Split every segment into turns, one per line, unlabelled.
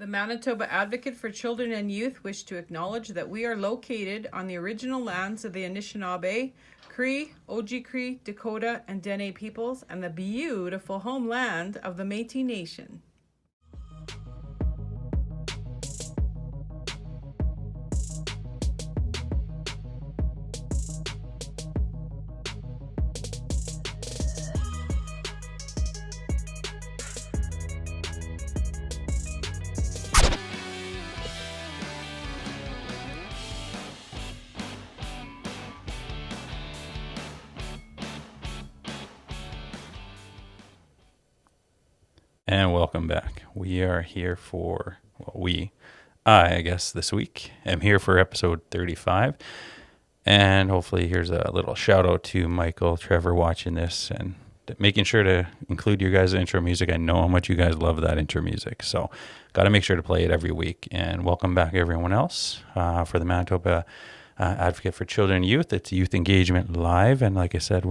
The Manitoba Advocate for Children and Youth wish to acknowledge that we are located on the original lands of the Anishinaabe, Cree, Oji-Cree, Dakota, and Dene peoples, and the beautiful homeland of the MACY Nation.
And welcome back. We are here for, I guess this week, am here for episode 35. And hopefully here's a little shout out to Michael, Trevor watching this and making sure to include your guys' intro music. I know how much you guys love that intro music. So got to make sure to play it every week. And welcome back everyone else for the Manitoba Advocate for Children and Youth. It's Youth Engagement Live. And like I said,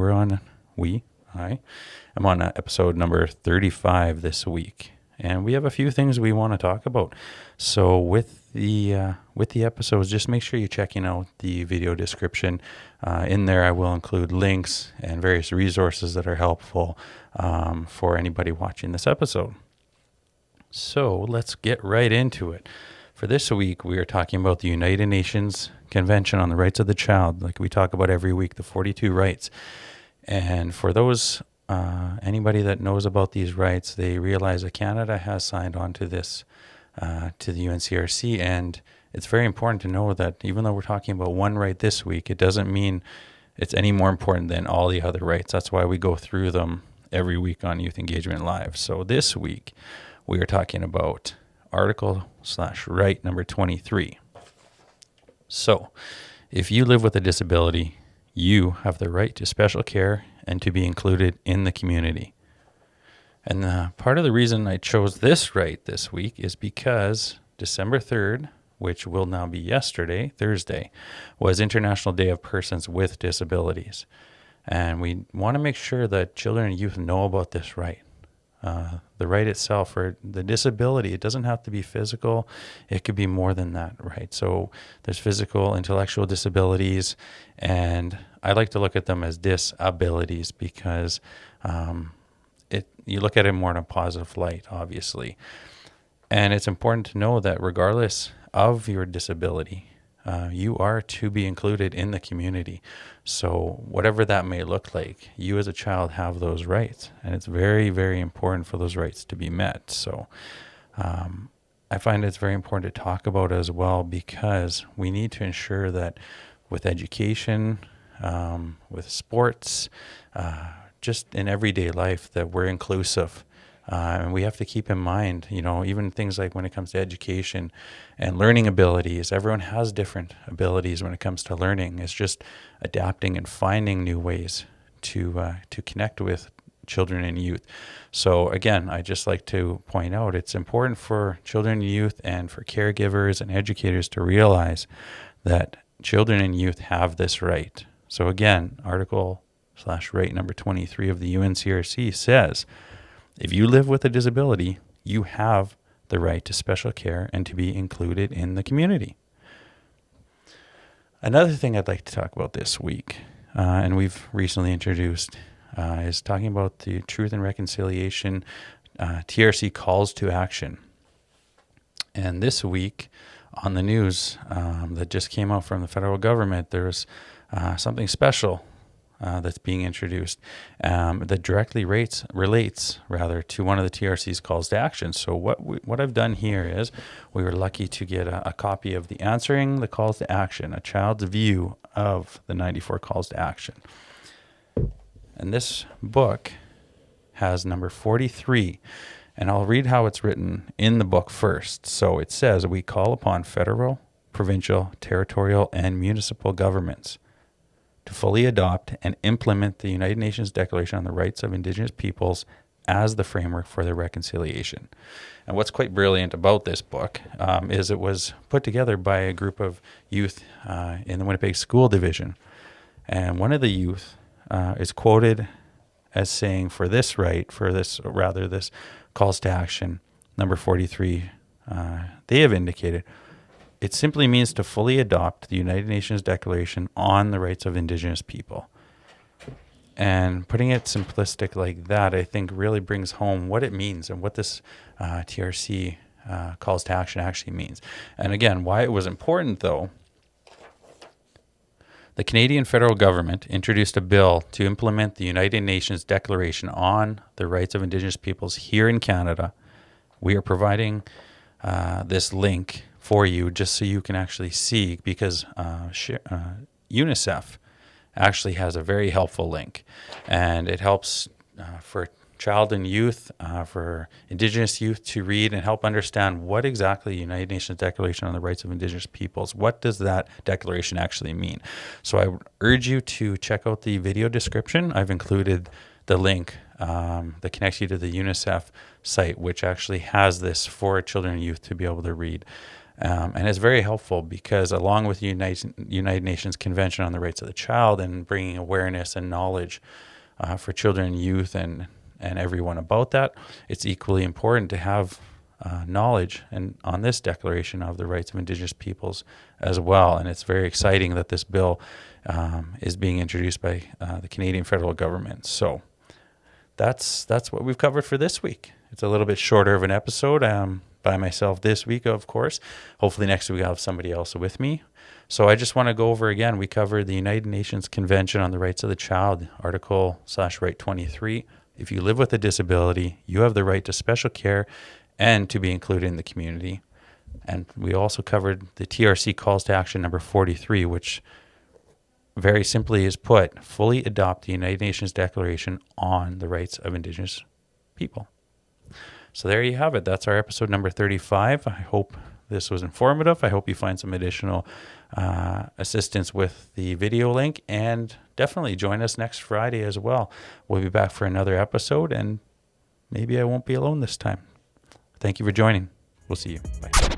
I'm on episode number 35 this week, and we have a few things we want to talk about. So with the episodes, just make sure you're checking out the video description. In there, I will include links and various resources that are helpful for anybody watching this episode. So let's get right into it. For this week, we are talking about the United Nations Convention on the Rights of the Child, like we talk about every week, the 42 rights. And for those anybody that knows about these rights, they realize that Canada has signed on to this, to the UNCRC, and it's very important to know that even though we're talking about one right this week, it doesn't mean it's any more important than all the other rights. That's why we go through them every week on Youth Engagement Live. So this week, we are talking about Article/Right number 23. So, if you live with a disability, you have the right to special care and to be included in the community. And part of the reason I chose this right this week is because December 3rd, which will now be Thursday, was International Day of Persons with Disabilities. And we want to make sure that children and youth know about this right. The right itself, or the disability, it doesn't have to be physical. It could be more than that, right? So there's physical, intellectual disabilities, and I like to look at them as disabilities because you look at it more in a positive light, obviously. And it's important to know that regardless of your disability, you are to be included in the community. So whatever that may look like, you as a child have those rights, and it's very, very important for those rights to be met. So I find it's very important to talk about as well, because we need to ensure that with education, with sports, just in everyday life, that we're inclusive. And we have to keep in mind, even things like when it comes to education and learning abilities, everyone has different abilities when it comes to learning. It's just adapting and finding new ways to connect with children and youth. So again, I just like to point out, it's important for children and youth and for caregivers and educators to realize that children and youth have this right. So again, Article/Right number 23 of the UNCRC says, if you live with a disability, you have the right to special care and to be included in the community. Another thing I'd like to talk about this week, and we've recently introduced, is talking about the Truth and Reconciliation TRC calls to action. And this week on the news that just came out from the federal government, there's something special that's being introduced that directly relates to one of the TRC's calls to action. So what I've done here is we were lucky to get a copy of the Answering the Calls to Action, a child's view of the 94 calls to action. And this book has number 43, and I'll read how it's written in the book first. So it says, we call upon federal, provincial, territorial, and municipal governments to fully adopt and implement the United Nations Declaration on the Rights of Indigenous Peoples as the framework for their reconciliation. And what's quite brilliant about this book is it was put together by a group of youth in the Winnipeg School Division. And one of the youth is quoted as saying, this calls to action, number 43, they have indicated, it simply means to fully adopt the United Nations Declaration on the Rights of Indigenous People. And putting it simplistic like that, I think really brings home what it means and what this TRC calls to action actually means. And again, why it was important, though, the Canadian federal government introduced a bill to implement the United Nations Declaration on the Rights of Indigenous Peoples here in Canada. We are providing this link for you just so you can actually see, because UNICEF actually has a very helpful link, and it helps for child and youth, for Indigenous youth to read and help understand what exactly the United Nations Declaration on the Rights of Indigenous Peoples, what does that declaration actually mean? So I would urge you to check out the video description. I've included the link that connects you to the UNICEF site, which actually has this for children and youth to be able to read. And it's very helpful because along with the United Nations Convention on the Rights of the Child and bringing awareness and knowledge for children and youth and everyone about that, it's equally important to have knowledge and on this Declaration of the Rights of Indigenous Peoples as well. And it's very exciting that this bill is being introduced by the Canadian federal government. So that's what we've covered for this week. It's a little bit shorter of an episode by myself this week, of course. Hopefully next week I'll have somebody else with me. So I just want to go over again, we covered the United Nations Convention on the Rights of the Child, Article/Right 23. If you live with a disability, you have the right to special care and to be included in the community. And we also covered the TRC calls to action number 43, which very simply is put, fully adopt the United Nations Declaration on the Rights of Indigenous People. So there you have it. That's our episode number 35. I hope this was informative. I hope you find some additional assistance with the video link, and definitely join us next Friday as well. We'll be back for another episode, and maybe I won't be alone this time. Thank you for joining. We'll see you. Bye.